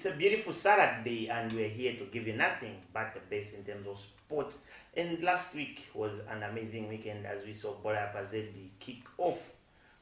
It's a beautiful Saturday, and we're here to give you nothing but the best in terms of sports. And last week was an amazing weekend as we saw Bola Pazedi kick off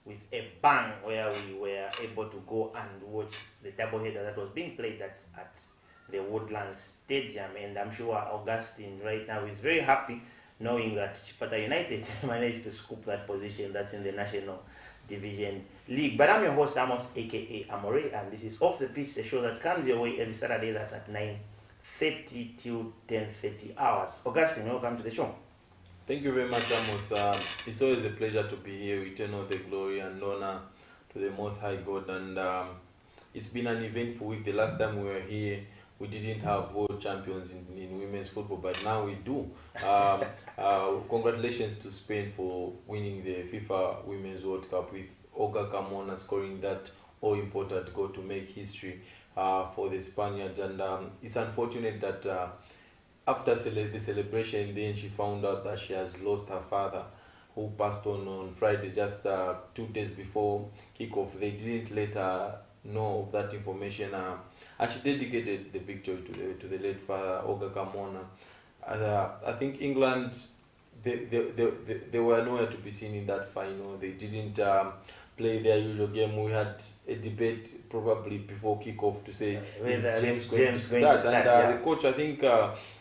with a bang, where we were able to go and watch the doubleheader that was being played at the Woodlands Stadium. And I'm sure Augustine right now is very happy knowing that Chipata United managed to scoop that position that's in the National Division League. But I'm your host, Amos, aka Amore, and this is Off the Pitch, the show that comes your way every Saturday. That's at 9:30 till 10:30 hours. Augustine, welcome to the show. Thank you very much, Amos. It's always a pleasure to be here. We turn all the glory and honor to the Most High God, and it's been an eventful week. The last time we were here, we didn't have world champions in women's football, but now we do. Congratulations to Spain for winning the FIFA Women's World Cup, with Olga Carmona scoring that all-important goal to make history for the Spaniards. And it's unfortunate that after the celebration, then she found out that she has lost her father, who passed on Friday, just 2 days before kickoff. They didn't let her know of that information. And she dedicated the victory to the late father, Olga Carmona. I think England, they were nowhere to be seen in that final. They didn't play their usual game. We had a debate probably before kickoff to say, is James going to start? And the coach, I think,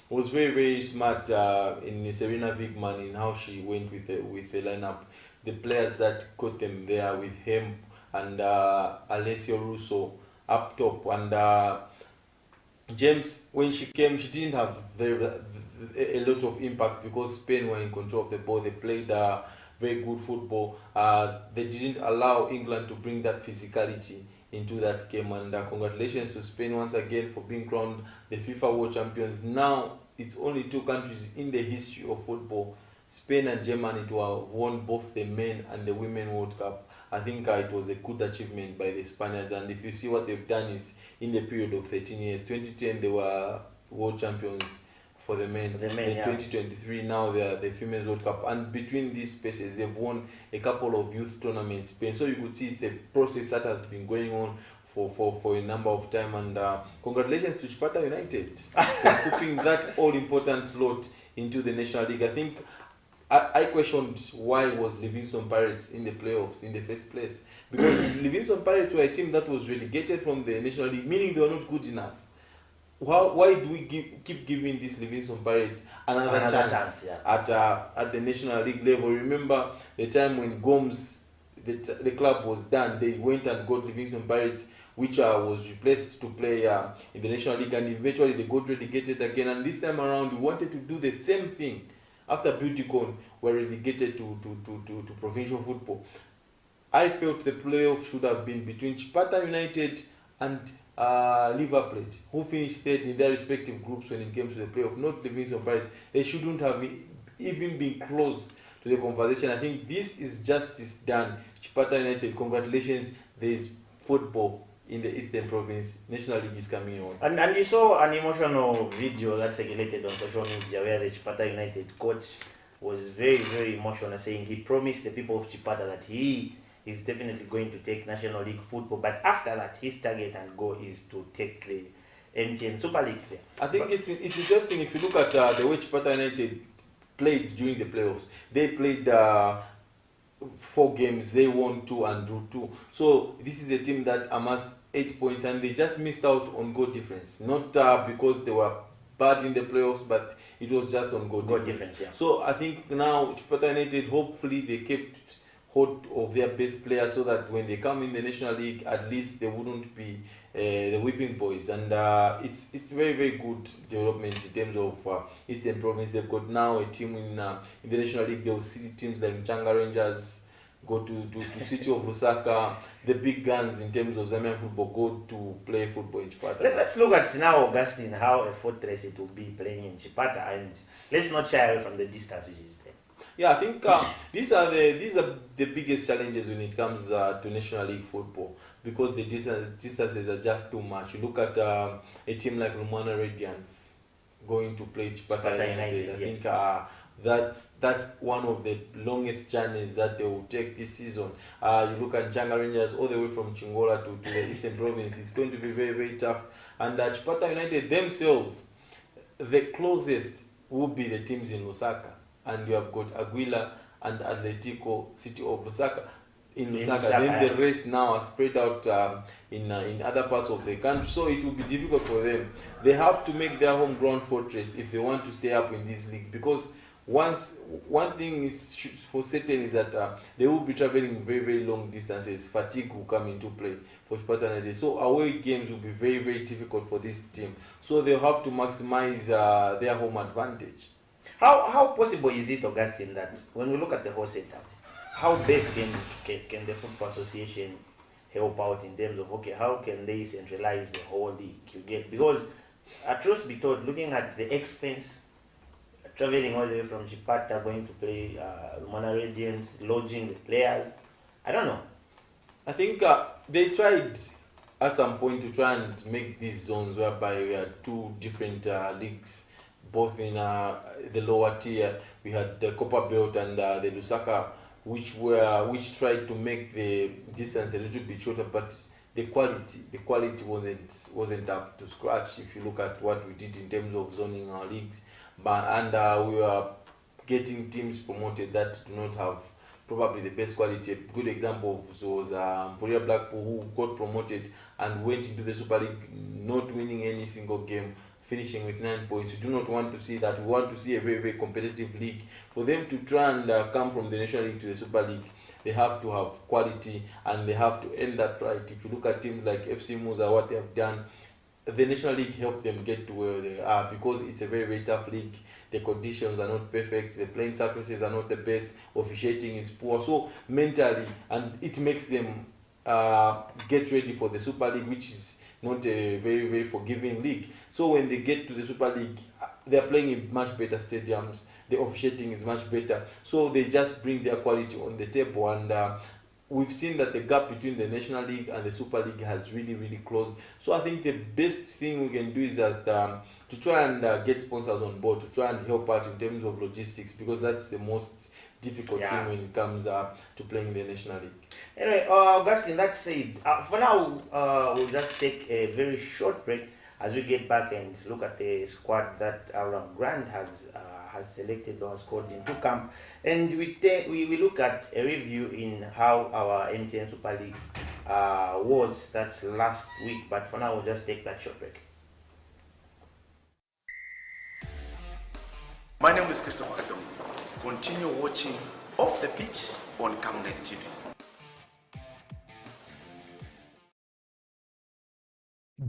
was very, very smart in Serena Wigman in how she went with the lineup. The players that caught them there with him and Alessio Russo up top, and James, when she came, she didn't have a lot of impact because Spain were in control of the ball. They played very good football. They didn't allow England to bring that physicality into that game, and congratulations to Spain once again for being crowned the FIFA World Champions. Now it's only 2 countries in the history of football, Spain and Germany, to have won both the men and the women World Cup. I think it was a good achievement by the Spaniards, and if you see what they've done is in the period of 13 years. 2010 they were world champions for the men. In 2023 now they are the Females World Cup, and between these spaces they've won a couple of youth tournaments. So you could see it's a process that has been going on for a number of time, and congratulations to Chipata United for scooping that all-important slot into the National League. I think I questioned why was Livingston Pirates in the playoffs in the first place, because Livingston Pirates were a team that was relegated from the National League, meaning they were not good enough. Why do we keep giving these Livingston Pirates another chance at the National League level? Remember the time when Gomes, the club was done, they went and got Livingston Pirates, which was replaced to play in the National League, and eventually they got relegated again. And this time around, we wanted to do the same thing. After Beautycon were relegated to provincial football, I felt the playoff should have been between Chipata United and Liver Plate, who finished third in their respective groups when it came to the playoff, not Livingston Pirates. They shouldn't have even been close to the conversation. I think this is justice done. Chipata United, congratulations. There is football in the Eastern Province. National League is coming on. And you saw an emotional video that circulated on social media where the Chipata United coach was very, very emotional, saying he promised the people of Chipata that he is definitely going to take National League football, but after that his target and goal is to take the MTN Super League there. I think it's interesting if you look at the way Chipata United played during the playoffs. They played 4 games, they won 2 and drew 2. So this is a team that amassed 8 points, and they just missed out on goal difference. Not because they were bad in the playoffs, but it was just on goal difference. Yeah. So I think now Chipata United, hopefully they kept hold of their best players so that when they come in the National League, at least they wouldn't be the whipping boys. And it's very, very good development in terms of Eastern Province. They've got now a team in the National League. They'll see teams like Changa Rangers go to City of Lusaka. The big guns in terms of Zambian football go to play football in Chipata. Let's look at now, Augustine, how a fortress it will be playing in Chipata, and let's not shy away from the distance which is there. Yeah, I think these are the biggest challenges when it comes to National League football, because the distances are just too much. You look at a team like Lumwana Radiants going to play Chipata United. I think That's one of the longest journeys that they will take this season. You look at Janga Rangers all the way from Chingola to the Eastern Province. It's going to be very, very tough. And Chipata United themselves, the closest will be the teams in Lusaka. And you have got Aguila and Atletico City of Lusaka. In Lusaka, then the rest now are spread out in other parts of the country, so it will be difficult for them. They have to make their home ground fortress if they want to stay up in this league, because one thing is for certain is that they will be traveling very, very long distances. Fatigue will come into play for Spartan. So away games will be very, very difficult for this team, so they'll have to maximize their home advantage. How possible is it, Augustine, that when we look at the whole setup, how best can the Football Association help out in terms of, okay, how can they centralize the whole league you get? Because, truth be told, looking at the expense, traveling all the way from Chipata, going to play Lumana Radiance, lodging the players, I don't know. I think they tried at some point to try and make these zones whereby we had two different leagues, both in the lower tier. We had the Copper Belt and the Lusaka, which tried to make the distance a little bit shorter, but the quality wasn't up to scratch. If you look at what we did in terms of zoning our leagues, we were getting teams promoted that do not have probably the best quality. A good example was Mpuria Blackpool, who got promoted and went into the Super League not winning any single game, finishing with 9 points. We do not want to see that. We want to see a very, very competitive league. For them to try and come from the National League to the Super League, they have to have quality and they have to earn that right. If you look at teams like FC Musa, what they have done, the National League helped them get to where they are, because it's a very, very tough league. The conditions are not perfect, the playing surfaces are not the best, officiating is poor. So mentally, and it makes them get ready for the Super League, which is not a very, very forgiving league. So when they get to the Super League, they are playing in much better stadiums, the officiating is much better, so they just bring their quality on the table. And we've seen that the gap between the National League and the Super League has really, really closed. So I think the best thing we can do is that to try and get sponsors on board, to try and help out in terms of logistics, because that's the most difficult thing when it comes to playing the National League. Anyway, Augustine, that said, for now, we'll just take a very short break as we get back and look at the squad that our Grant has selected or has called into camp, and we look at a review in how our MTN Super League was. That's last week, but for now we'll just take that short break. My name is Christopher Adam. Continue watching Off the Pitch on Camnet TV.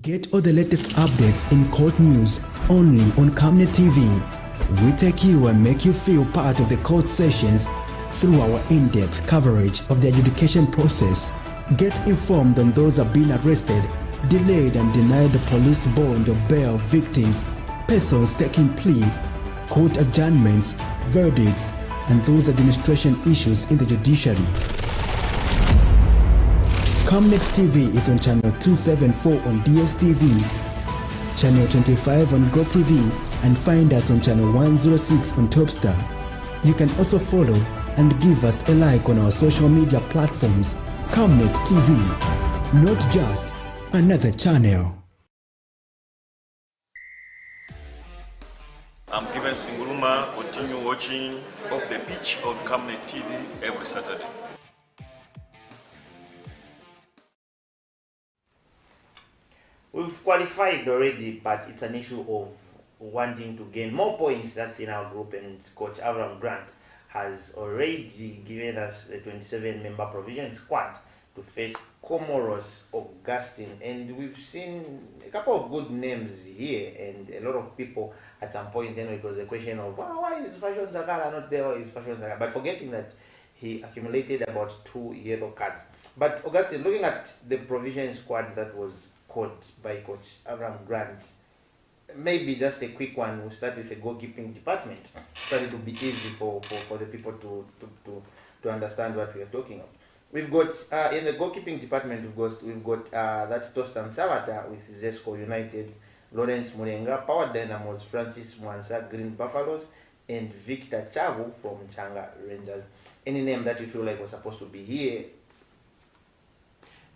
Get all the latest updates in court news only on Camnet TV. We take you and make you feel part of the court sessions through our in-depth coverage of the adjudication process. Get informed on those who have been arrested, delayed and denied the police bond or bail victims, persons taking plea, court adjournments, verdicts, and those administration issues in the judiciary. Camnet TV is on channel 274 on DSTV, channel 25 on GoTV, and find us on channel 106 on Topstar. You can also follow and give us a like on our social media platforms. Camnet TV, not just another channel. I'm Given Singuruma. Continue watching Off the Pitch on Camnet TV every Saturday. We've qualified already, but it's an issue of wanting to gain more points. That's in our group, and Coach Avram Grant has already given us the 27-member provision squad to face Comoros Augustine, and we've seen a couple of good names here, and a lot of people at some point, it was a question of, why is Fashion Zakara not there? Why is Fashion Zakara? But forgetting that he accumulated about 2 yellow cards. But Augustine, looking at the provision squad that was called by Coach Avram Grant, maybe just a quick one. We'll start with the goalkeeping department, so it will be easy for the people to understand what we are talking of. We've got in the goalkeeping department, we've got that's Tostan Savata with Zesco United, Lawrence Murenga, Power Dynamos, Francis Mwansa, Green Buffaloes, and Victor Chavu from Changa Rangers. Any name that you feel like was supposed to be here?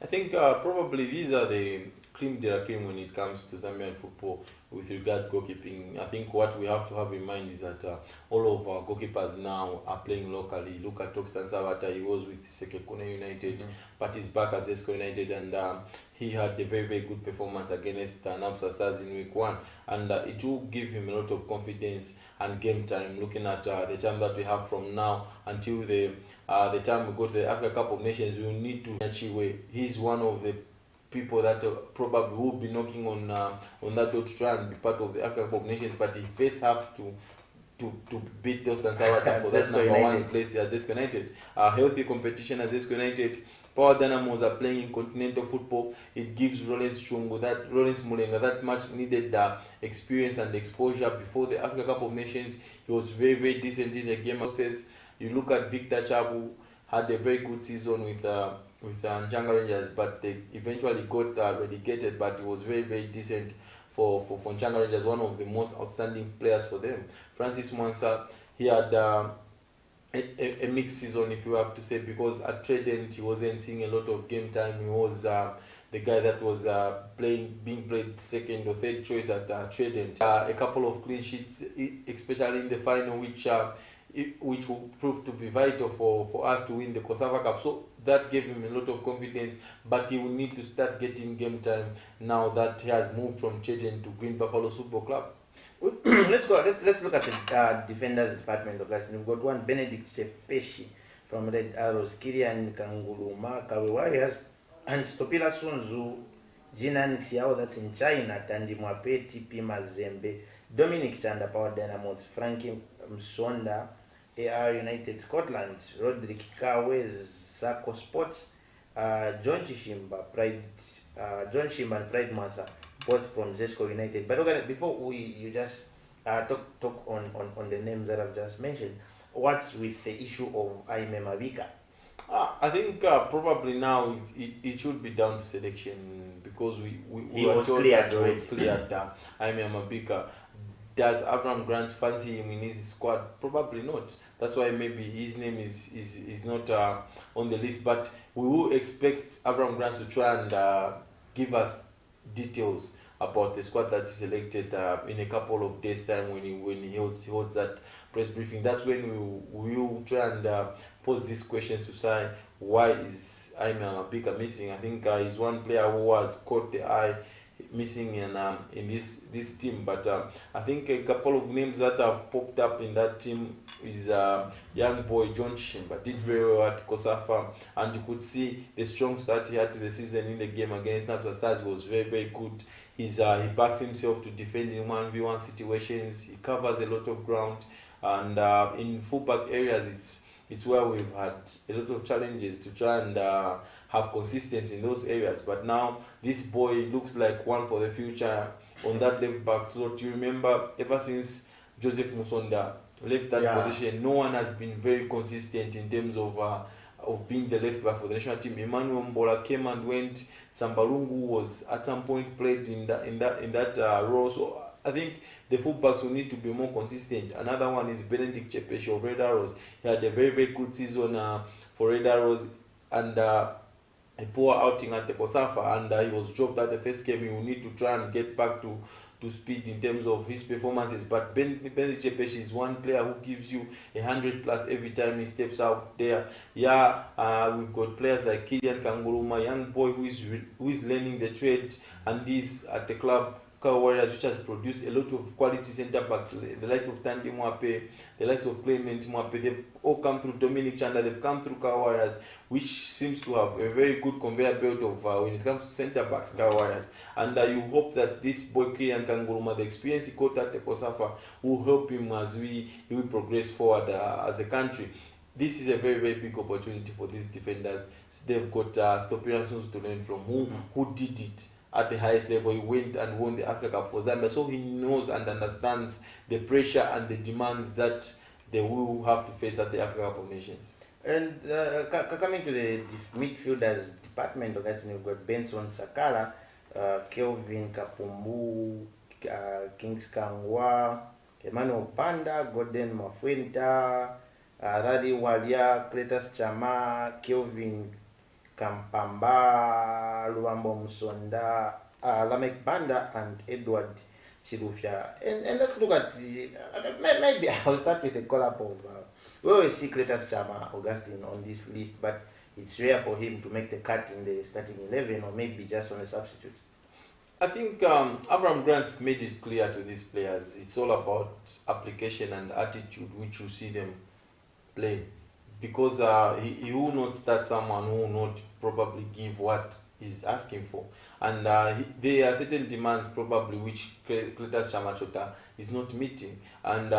I think probably these are the cream de la cream when it comes to Zambian football with regards goalkeeping. I think what we have to have in mind is that all of our goalkeepers now are playing locally. Look at Tokstan Savata, he was with Sekekune United, but he's back at Zesco United, and he had a very, very good performance against Napsa Stars in week 1, and it will give him a lot of confidence and game time, looking at the time that we have from now until the time we go to the Africa Cup of Nations. We will need to Chiwe. He's one of the people that probably will be knocking on that door to try and be part of the Africa Cup of Nations, but he first have to beat Dostan Sawata for that number 1 place at Zesco United. Healthy competition at Zesco United. Power Dynamos are playing in continental football. It gives Rollins Mulenga that much needed experience and exposure before the Africa Cup of Nations. He was very, very decent in the game. You look at Victor Chabu, had a very good season with Njanga Rangers, but they eventually got relegated, but he was very, very decent for Njanga Rangers, one of the most outstanding players for them. Francis Mwansa, he had a mixed season, if you have to say, because at Trident he wasn't seeing a lot of game time. He was the guy that was being played second or third choice at Trident. A couple of clean sheets, especially in the final, which will prove to be vital for us to win the COSAFA Cup. So that gave him a lot of confidence, but he will need to start getting game time now that he has moved from Trident to Green Buffalo Football Club. Let's look at the defenders department of guys. We've got one Benedict Sepeshi from Red Arrows, Kirian Kanguluma, Kawe Warriors, and Stopila Sunzu, Jinan Xiao, that's in China, Tandi Mwape, TP Mazembe, Dominic Chanda, Power Dynamos, Frankie Msonda, AR United Scotland, Roderick Kawe, Zako Sports, John Shimba and Pride Massa, both from Zesco United. But okay, before you just talk on the names that I've just mentioned, what's with the issue of Aime Mavika? I think probably now it should be down to selection, because we were told that he was cleared. Aime Mavika. Does Avram Grant fancy him in his squad? Probably not. That's why maybe his name is not on the list. But we will expect Avram Grant to try and give us details about the squad that is selected in a couple of days' time when he holds that press briefing. That's when we will try and pose these questions to say, why is Aime Mabika missing? I think he's one player who has caught the eye missing in this team, but I think a couple of names that have popped up in that team is young boy John Shimba. Did very well at COSAFA, and you could see the strong start he had to the season in the game against Napsa Stars was very, very good. He backs himself to defend in 1v1 situations. He covers a lot of ground, and in fullback areas it's where we've had a lot of challenges to try and have consistency in those areas. But now this boy looks like one for the future on that left back slot. You remember, ever since Joseph Musonda left that position, no one has been very consistent in terms of being the left back for the national team. Emmanuel Mbola came and went. Sambalungu was at some point played in that role. So I think the fullbacks will need to be more consistent. Another one is Benedict Chepeshi of Red Arrows. He had a very, very good season for Red Arrows, and a poor outing at the COSAFA, and he was dropped at the first game. He will need to try and get back to speed in terms of his performances. But Benedict Chepeshi is one player who gives you 100+ every time he steps out there. We've got players like Kilian Kanguruma, young boy who is learning the trade, and is at the club Warriors, which has produced a lot of quality centre backs, the likes of Tandi Mwape, the likes of Clement Mwape. They've all come through Dominic Chanda, they've come through Warriors, which seems to have a very good conveyor belt of when it comes to centre backs, Warriors. And you hope that this boy Kirian Kanguruma, the experience he got at the COSAFA, will help him as he will progress forward as a country. This is a very, very big opportunity for these defenders. So they've got Stopiransus to learn from, who did it at the highest level. He went and won the Africa Cup for Zambia, so he knows and understands the pressure and the demands that they will have to face at the Africa Cup of Nations. And coming to the midfielders department, we've got Benson Sakala, Kelvin Kapumbu, Kings Kangwa, Emmanuel Panda, Gordon Mafuenta, Radi Walia, Cletus Chama, Kelvin Kampamba, Luambo Musonda, Lamek Banda, and Edward Chirufia. And let's look at maybe I'll start with a call-up of we always see Cletus Chama, Augustine on this list, but it's rare for him to make the cut in the starting 11 or maybe just on the substitutes. I think Avram Grant's made it clear to these players it's all about application and attitude which you see them play. Because he will not start someone who will not probably give what he's asking for. And there are certain demands probably which Cletus Chamachota is not meeting. And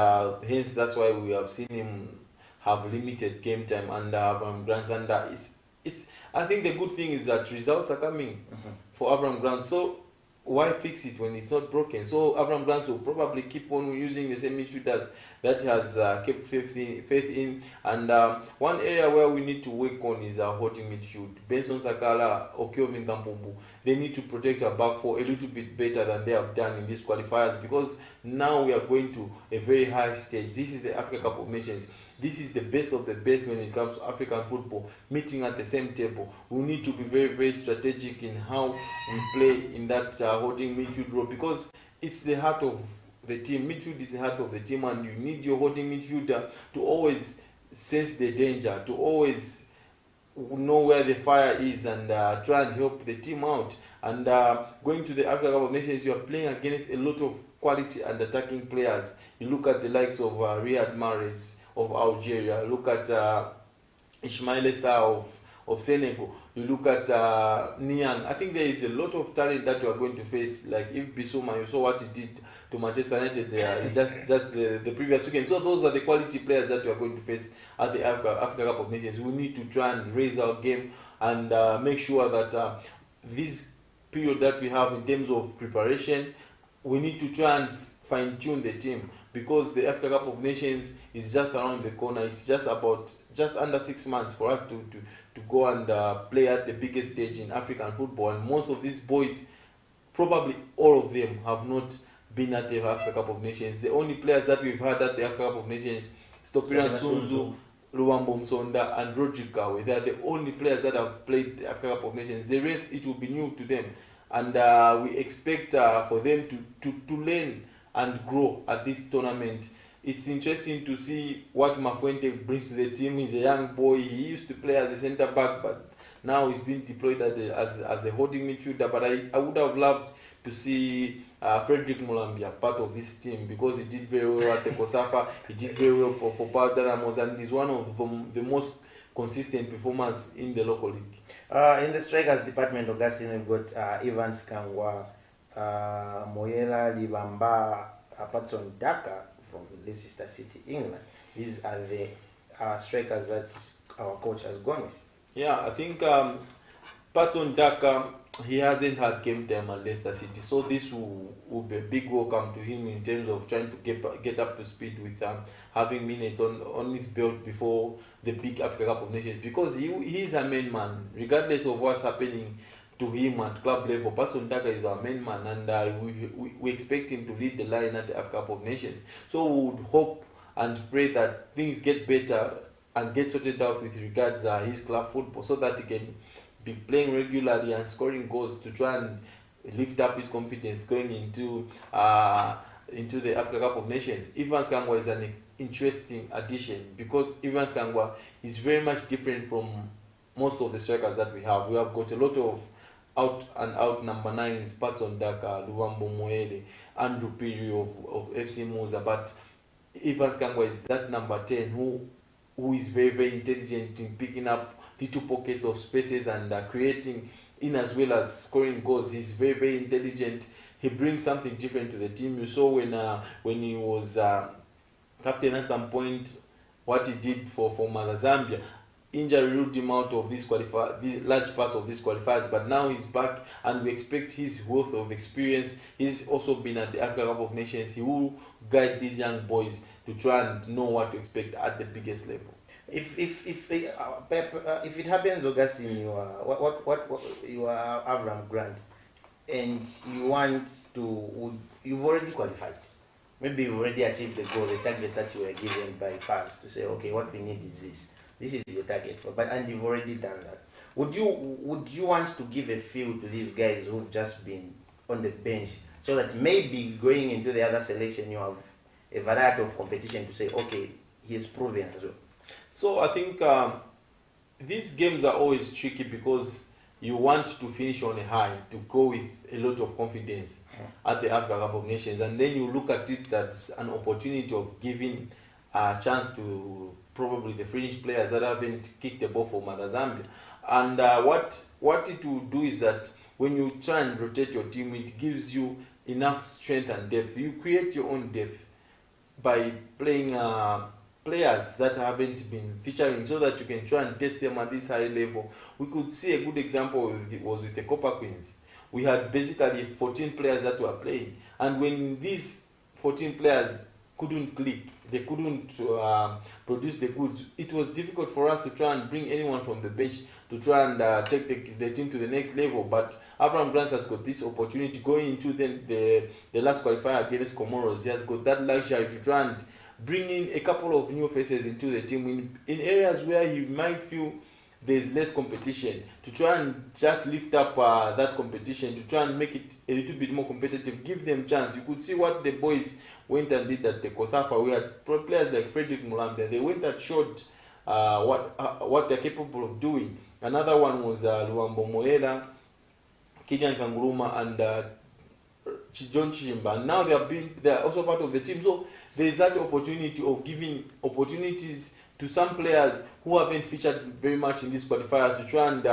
hence that's why we have seen him have limited game time under Avram Grant. And I think the good thing is that results are coming for Avram Grant. So why fix it when it's not broken? So Avram Grant will probably keep on using the same midfielders that he has kept faith in. And one area where we need to work on is our holding midfield. Benson Sakala or Kelvin Kampumbu, they need to protect our back four a little bit better than they have done in these qualifiers, because now we are going to a very high stage. This is the Africa Cup of Nations. This is the best of the best when it comes to African football, meeting at the same table. We need to be very, very strategic in how we play in that holding midfield role, because it's the heart of the team. Midfield is the heart of the team, and you need your holding midfielder to always sense the danger, to always know where the fire is, and try and help the team out. And going to the Africa Cup of Nations, you are playing against a lot of quality and attacking players. You look at the likes of Riyad Mahrez of Algeria, look at Ismail Sarr of Senegal, you look at Niang. I think there is a lot of talent that you are going to face. Like if Bissouma, you saw what he did to Manchester United there, just the previous weekend. So those are the quality players that you are going to face at the Africa Cup of Nations. We need to try and raise our game and make sure that this period that we have in terms of preparation, we need to try and fine-tune the team, because the Africa Cup of Nations is just around the corner. It's just under 6 months for us to go and play at the biggest stage in African football. And most of these boys, probably all of them, have not been at the Africa Cup of Nations. The only players that we've had at the Africa Cup of Nations, Stopiran Sunzu, Luambo Msonda, and Rodrigue Kawe. They are the only players that have played the Africa Cup of Nations. The rest, it will be new to them. And we expect for them to learn and grow at this tournament. It's interesting to see what Mafuente brings to the team. He's a young boy. He used to play as a centre back, but now he's been deployed as a holding midfielder. But I would have loved to see Frederick Mulambia part of this team, because he did very well at the Kosafa. He did very well for Power Dynamos, and he's one of the most consistent performers in the local league. In the strikers department, Augustine, we've got Evans Kangwa, Moyela Libamba, Patson Daka from Leicester City, England. These are the strikers that our coach has gone with. Yeah, I think Patson Daka, he hasn't had game time at Leicester City, so this will be a big welcome to him in terms of trying to get up to speed with having minutes on his belt before the big Africa Cup of Nations, because he is a main man, regardless of what's happening to him at club level. Patson Daka is our main man, and we expect him to lead the line at the Africa Cup of Nations. So we would hope and pray that things get better and get sorted out with regards his club football, so that he can be playing regularly and scoring goals to try and lift up his confidence going into the Africa Cup of Nations. Evans Kangwa is an interesting addition, because Evans Kangwa is very much different from most of the strikers that we have. We have got a lot of out number 9s, Patson Daka, Luambo Moele, Andrew Piri of FC Muza, but Evans Kangwa is that number 10 who is very, very intelligent in picking up little pockets of spaces and creating in as well as scoring goals. He's very, very intelligent. He brings something different to the team. You saw when he was captain at some point, what he did for Mother Zambia. Injury ruled him out of these large parts of these qualifiers, but now he's back, and we expect his wealth of experience. He's also been at the Africa Cup of Nations. He will guide these young boys to try and know what to expect at the biggest level. If it happens, Augustine, you are Avram Grant, and you want to, you've already qualified. maybe you've already achieved the goal, the target that you were given by pass to say, okay, what we need is this. This is your target for, and you've already done that. Would you want to give a feel to these guys who've just been on the bench, so that maybe going into the other selection you have a variety of competition to say, okay, he's proven as well? So I think these games are always tricky because you want to finish on a high, to go with a lot of confidence at the Africa Cup of Nations, and then you look at it as an opportunity of giving a chance to probably the French players that haven't kicked the ball for Mother Zambia. And what it will do is that when you try and rotate your team, it gives you enough strength and depth. You create your own depth by playing players that haven't been featuring, so that you can try and test them at this high level. We could see a good example was with the Copper Queens. We had basically 14 players that were playing, and when these 14 players couldn't click, they couldn't produce the goods, it was difficult for us to try and bring anyone from the bench to try and take the team to the next level. But Abraham Grant has got this opportunity going into the last qualifier against Comoros. He has got that luxury to try and bring in a couple of new faces into the team in areas where he might feel there's less competition, to try and just lift up that competition, to try and make it a little bit more competitive, give them chance. You could see what the boys went and did at the Kosafa. We had players like Frederick Mulambia. They went and showed what they're capable of doing. Another one was Luambo Moela, Kilian Kanguruma, and John Chimba. And now they are also part of the team. So there is that opportunity of giving opportunities to some players who haven't featured very much in these qualifiers to try and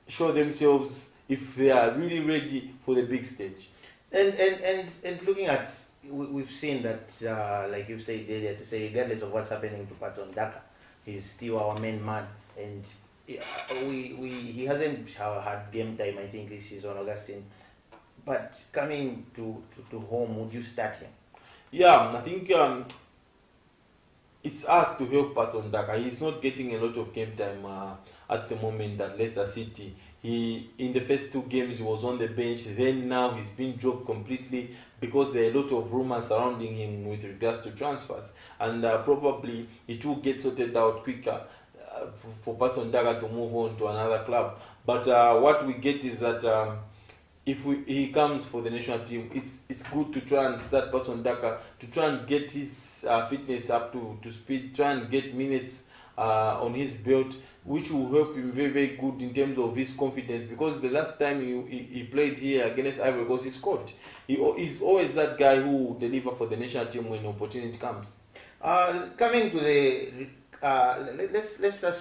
show themselves if they are really ready for the big stage. And looking at, we've seen that, like you said earlier, to say regardless of what's happening to Patson Daka, he's still our main man, and he hasn't had game time, I think, this season, Augustine. But coming to home, would you start him? Yeah, I think it's us to help Patson Daka. He's not getting a lot of game time at the moment at Leicester City. In the first two games, he was on the bench. Then now he's been dropped completely because there are a lot of rumors surrounding him with regards to transfers. And probably it will get sorted out quicker for Patson Daka to move on to another club. But what we get is that if he comes for the national team, it's good to try and start Patson Daka, to try and get his fitness up to speed, try and get minutes on his belt, which will help him very, very good in terms of his confidence, because the last time he played here against Ivory Coast, he scored. He's always that guy who will deliver for the national team when opportunity comes. Coming to the let's just